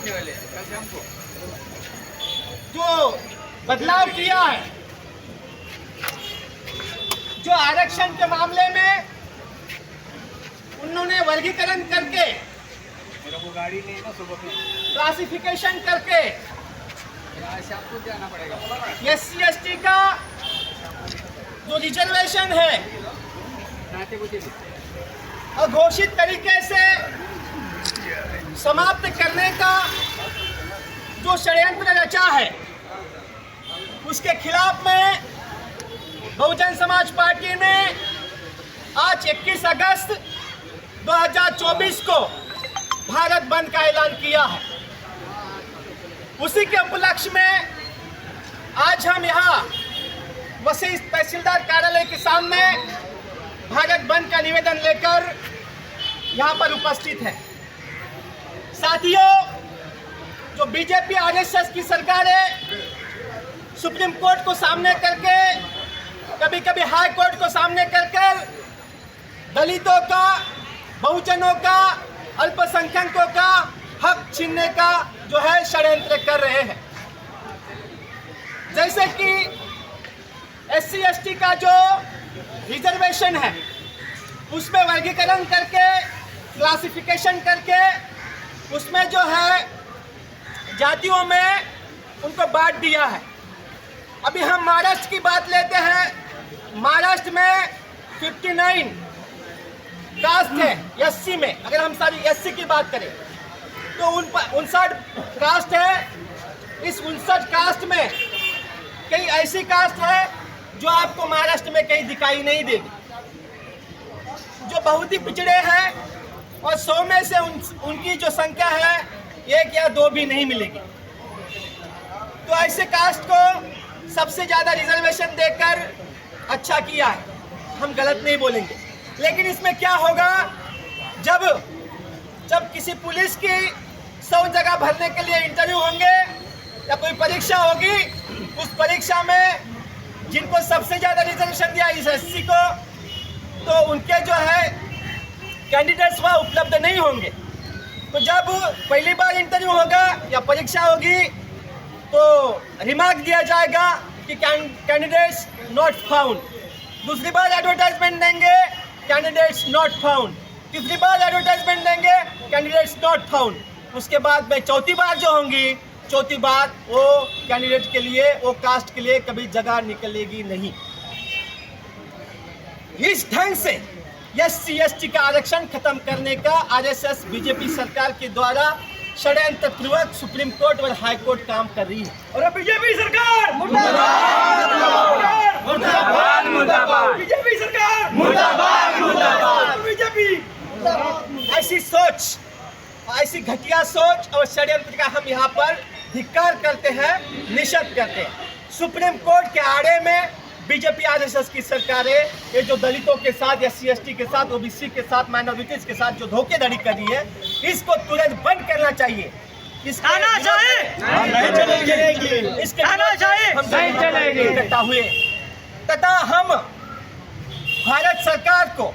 करने वाले हैं कल शाम को। जो बदलाव किया है, जो आरक्षण के मामले में उन्होंने वर्गीकरण करके, मेरा वो गाड़ी नहीं है ना सुबह में, क्लासिफिकेशन करके आज शाम को जाना पड़ेगा। SC ST का जो रिजर्वेशन है नाते मुझे अघोषित तरीके से समाप्त करने का जो षड्यंत्र रचा है, उसके खिलाफ में बहुजन समाज पार्टी ने आज 21 अगस्त 2024 को भारत बंद का ऐलान किया है। उसी के उपलक्ष्य में आज हम यहाँ वशिष्ठ तहसीलदार कार्यालय के सामने भारत बंद का निवेदन लेकर यहाँ पर उपस्थित है। साथियों, जो बीजेपी RSS की सरकार है, सुप्रीम कोर्ट को सामने करके, कभी कभी हाई कोर्ट को सामने करके दलितों का, बहुजनों का, अल्पसंख्यकों का हक छीनने का जो है षड्यंत्र कर रहे हैं। जैसे कि SC ST का जो रिजर्वेशन है, उसमें वर्गीकरण करके, क्लासिफिकेशन करके, उसमें जो है जातियों में उनको बांट दिया है। अभी हम महाराष्ट्र की बात लेते हैं। महाराष्ट्र में 59 कास्ट है SC में। अगर हम सारी SC की बात करें तो 59 कास्ट है। इस 59 कास्ट में कई ऐसी कास्ट है जो आपको महाराष्ट्र में कहीं दिखाई नहीं देगी, जो बहुत ही पिछड़े हैं, और 100 में से उनकी जो संख्या है 1 या 2 भी नहीं मिलेगी। तो ऐसे कास्ट को सबसे ज्यादा रिजर्वेशन देकर अच्छा किया है, हम गलत नहीं बोलेंगे। लेकिन इसमें क्या होगा, जब किसी पुलिस की 100 जगह भरने के लिए इंटरव्यू होंगे या कोई परीक्षा होगी, उस परीक्षा में जिनको सबसे ज्यादा रिजर्वेशन दिया इस SC को, तो उनके जो है कैंडिडेट्स वहाँ उपलब्ध नहीं होंगे। तो जब पहली बार इंटरव्यू होगा या परीक्षा होगी तो रिमार्क दिया जाएगा कि कैंडिडेट्स नॉट फाउंड। दूसरी बार एडवर्टाइजमेंट देंगे, कैंडिडेट्स नॉट फाउंड। तीसरी बार एडवर्टाइजमेंट देंगे, कैंडिडेट्स नॉट फाउंड। उसके बाद में चौथी बार जो होंगी, चौथी बार वो कैंडिडेट के लिए, वो कास्ट के लिए कभी जगह निकलेगी नहीं। इस ढंग से SC ST का आरक्षण खत्म करने का RSS बीजेपी सरकार के द्वारा षड्यंत्र पूर्वक सुप्रीम कोर्ट और हाई कोर्ट काम कर रही है। और बीजेपी सरकार मुर्दाबाद, मुर्दाबाद, मुर्दाबाद, बीजेपी सरकार मुर्दाबाद, मुर्दाबाद, बीजेपी। ऐसी सोच, ऐसी घटिया सोच और षड्यंत्र का हम यहाँ पर धिक्कार करते हैं, निषेध करते हैं। सुप्रीम कोर्ट के आड़े में बीजेपी RSS की सरकार है, ये जो दलितों के साथ, SC ST के साथ, OBC के साथ, माइनॉरिटीज के साथ जो धोखेधड़ी कर रही है, इसको तुरंत बंद करना चाहिए। आना चाहिए, नहीं चलेगी, इसके आना चाहिए, हम नहीं चलेगी इकट्ठा हुए। तथा हम भारत सरकार को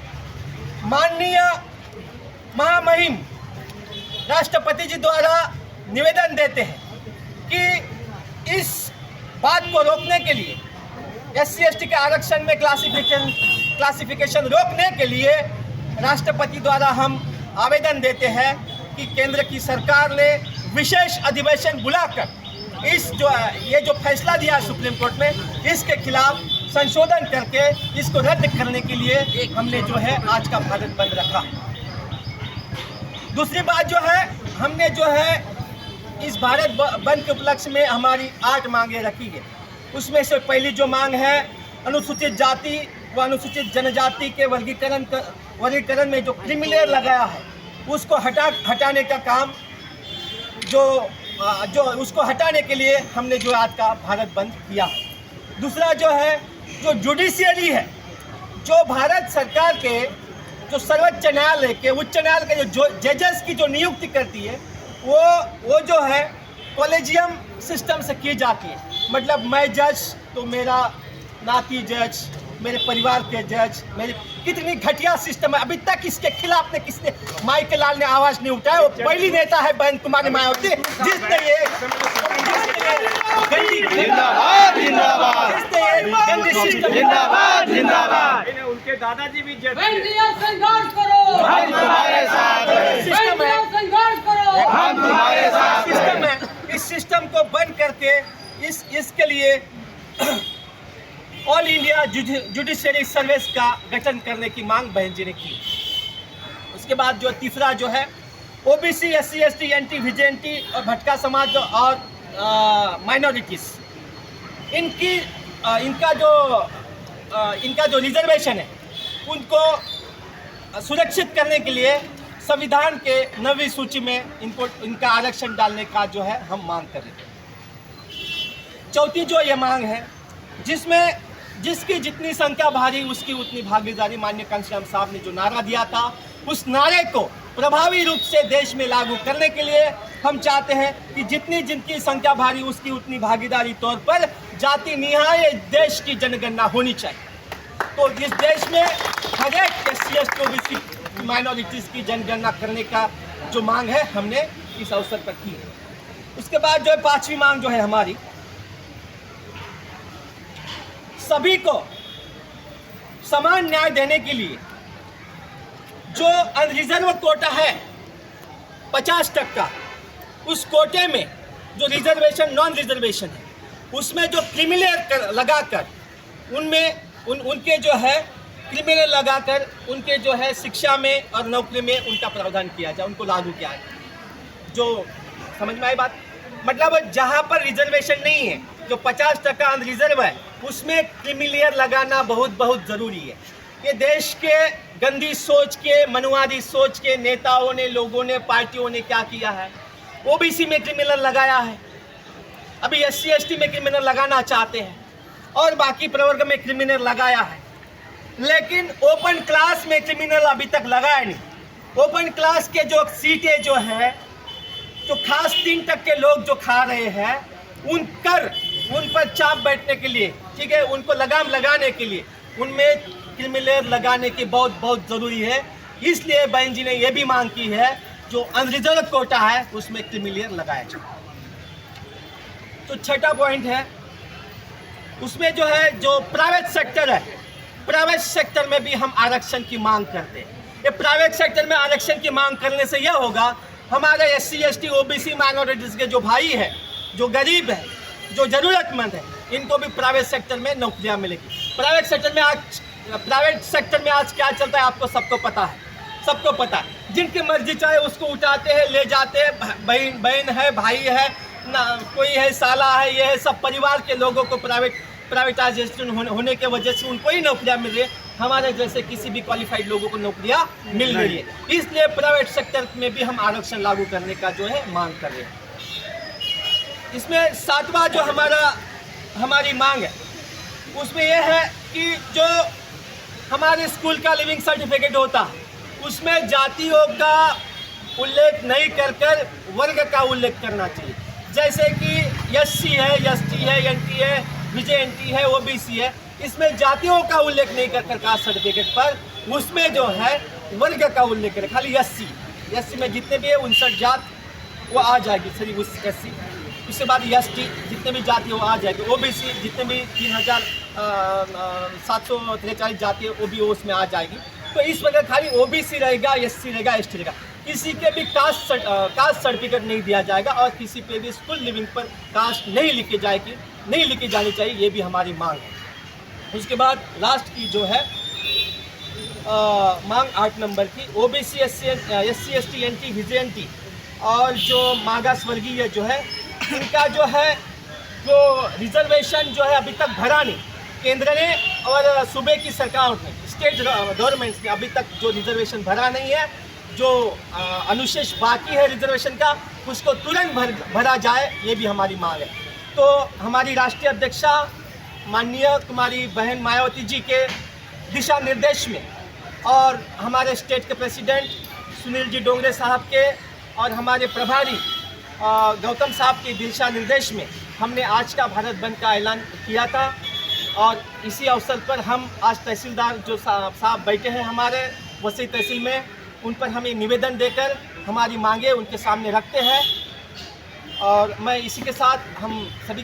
माननीय महामहिम राष्ट्रपति जी द्वारा निवेदन देते हैं कि इस बात को रोकने के लिए, SC ST के आरक्षण में क्लासिफिकेशन रोकने के लिए राष्ट्रपति द्वारा हम आवेदन देते हैं कि केंद्र की सरकार ने विशेष अधिवेशन बुलाकर ये जो फैसला दिया है सुप्रीम कोर्ट में, इसके खिलाफ संशोधन करके इसको रद्द करने के लिए हमने जो है आज का भारत बंद रखा। दूसरी बात जो है, हमने जो है इस भारत बंद के उपलक्ष्य में हमारी 8 मांगे रखी है। उसमें से पहली जो मांग है, अनुसूचित जाति व अनुसूचित जनजाति के वर्गीकरण में जो क्रिमिनल लगाया है, उसको हटाने का काम जो उसको हटाने के लिए हमने जो आज का भारत बंद किया। दूसरा जो है, जो जुडिशियरी है, जो भारत सरकार के, जो सर्वोच्च न्यायालय के, उच्च न्यायालय के जो जजेस की जो नियुक्ति करती है, वो जो है कॉलेजियम सिस्टम से की जाती है। मतलब मैं जज तो मेरा नाती जज, मेरे परिवार के जज, मेरे कितनी घटिया सिस्टम है। अभी तक इसके खिलाफ ने किसने माइकल लाल ने आवाज नहीं उठाया। वो पहली नेता है बहन कुमारी मायावती जिसने ये जिंदाबाद जिंदाबाद गंदी सिस्टम जिंदाबाद जिंदाबाद। उनके दादाजी भी जज संघर्ष करो, हम तुम्हारे साथ हैं। सिस्टम है, संघर्ष करो। हम तुम्हारे साथ सिस्टम हैं। है। इस सिस्टम को बंद करके इसके लिए ऑल इंडिया जुडिशरी सर्विस का गठन करने की मांग बहन जी ने की। उसके बाद जो तीसरा जो है OBC, SC, ST, NT, VJNT और भटका समाज और माइनॉरिटीज, इनका जो रिजर्वेशन है उनको सुरक्षित करने के लिए संविधान के 9वीं सूची में इनका आरक्षण डालने का जो है हम मांग कर रहे हैं। चौथी जो ये मांग है जिसकी जितनी संख्या भारी उसकी उतनी भागीदारी, माननीय घनश्याम साहब ने जो नारा दिया था उस नारे को प्रभावी रूप से देश में लागू करने के लिए हम चाहते हैं कि जिनकी संख्या भारी उसकी उतनी भागीदारी तौर पर जाति निहाय देश की जनगणना होनी चाहिए। तो इस देश में हर एक SC, ST, OBC माइनॉरिटीज की जनगणना करने का जो मांग है हमने इस अवसर पर की है। उसके बाद जो है पांचवी मांग जो है हमारी, सभी को समान न्याय देने के लिए जो अनरिजर्व कोटा है 50%, उस कोटे में जो रिजर्वेशन नॉन रिजर्वेशन है उसमें जो क्रिमिनल लगाकर उनके जो है क्रिमिनल लगाकर उनके जो है शिक्षा में और नौकरी में उनका प्रावधान किया जाए, उनको लागू किया जाए। जो समझ में आई बात, मतलब जहाँ पर रिजर्वेशन नहीं है, जो 50% अनरिजर्व है, उसमें क्रिमिनल लगाना बहुत ज़रूरी है। ये देश के गंदी सोच के, मनुवादी सोच के नेताओं ने, लोगों ने, पार्टियों ने क्या किया है, ओबीसी में क्रिमिनल लगाया है, अभी SC, ST में क्रिमिनल लगाना चाहते हैं और बाकी प्रवर्ग में क्रिमिनल लगाया है, लेकिन ओपन क्लास में क्रिमिनल अभी तक लगाया नहीं। ओपन क्लास के जो सीटें जो है, जो खास 3% लोग जो खा रहे हैं उन पर चाप बैठने के लिए, ठीक है, उनको लगाम लगाने के लिए उनमें क्रिमिनल लगाने की बहुत ज़रूरी है। इसलिए बहन जी ने यह भी मांग की है जो अनरिजर्व कोटा है उसमें क्रिमिनल लगाया जाए। तो छठा पॉइंट है उसमें जो है जो प्राइवेट सेक्टर है, प्राइवेट सेक्टर में भी हम आरक्षण की मांग करते हैं। ये प्राइवेट सेक्टर में आरक्षण की मांग करने से यह होगा हमारे SC, ST, OBC माइनॉरिटीज़ के जो भाई है, जो गरीब है, जो ज़रूरतमंद है, इनको भी प्राइवेट सेक्टर में नौकरियां मिलेगी। प्राइवेट सेक्टर में आज क्या चलता है आपको सबको पता है। जिनकी मर्जी चाहे उसको उठाते हैं, ले जाते हैं, बहन है, भाई है ना, कोई है, साला है, ये है, सब परिवार के लोगों को प्राइवेटाइजेशन होने के वजह से उनको ही नौकरियां मिल रही है। हमारे जैसे किसी भी क्वालिफाइड लोगों को नौकरियां मिल रही है। इसलिए प्राइवेट सेक्टर में भी हम आरक्षण लागू करने का जो है मांग कर रहे हैं। इसमें सातवां जो हमारी मांग है उसमें यह है कि जो हमारे स्कूल का लिविंग सर्टिफिकेट होता है उसमें जातियों का उल्लेख नहीं कर वर्ग का उल्लेख करना चाहिए। जैसे कि SC है, ST है, NT है, VJNT है, OBC है, इसमें जातियों का उल्लेख नहीं कर कास्ट सर्टिफिकेट पर, उसमें जो है वर्ग का उल्लेख करें। खाली SC में जितने भी है 59 जात वो आ जाएगी, सिर्फ उस SC। उसके बाद ST जितने भी जाति वो आ जाएगी, OBC जितने भी 3743 जाति है वो भी उसमें आ जाएगी। तो इस वजह खाली OBC रहेगा, SC रहेगा, ST रहेगा, किसी के भी कास्ट सर्टिफिकेट नहीं दिया जाएगा और किसी पे भी स्कूल लिविंग पर कास्ट नहीं लिखी जानी चाहिए। ये भी हमारी मांग है। उसके बाद लास्ट की जो है मांग 8 नंबर की, OBC, SC, ST, NT, VJNT और जो मागास वर्गीय जो है इनका जो है जो रिजर्वेशन जो है अभी तक भरा नहीं, केंद्र ने और सूबे की सरकार ने, स्टेट गवर्नमेंट्स ने अभी तक जो रिजर्वेशन भरा नहीं है, जो अनुशेष बाकी है रिजर्वेशन का उसको तुरंत भरा जाए, ये भी हमारी मांग है। तो हमारी राष्ट्रीय अध्यक्षा माननीय कुमारी बहन मायावती जी के दिशा निर्देश में और हमारे स्टेट के प्रेसिडेंट सुनील जी डोंगरे साहब के और हमारे प्रभारी गौतम साहब के दिशा निर्देश में हमने आज का भारत बंद का ऐलान किया था। और इसी अवसर पर हम आज तहसीलदार जो साहब बैठे हैं हमारे वसी तहसील में, उन पर हम ये निवेदन देकर हमारी मांगे उनके सामने रखते हैं। और मैं इसी के साथ हम सभी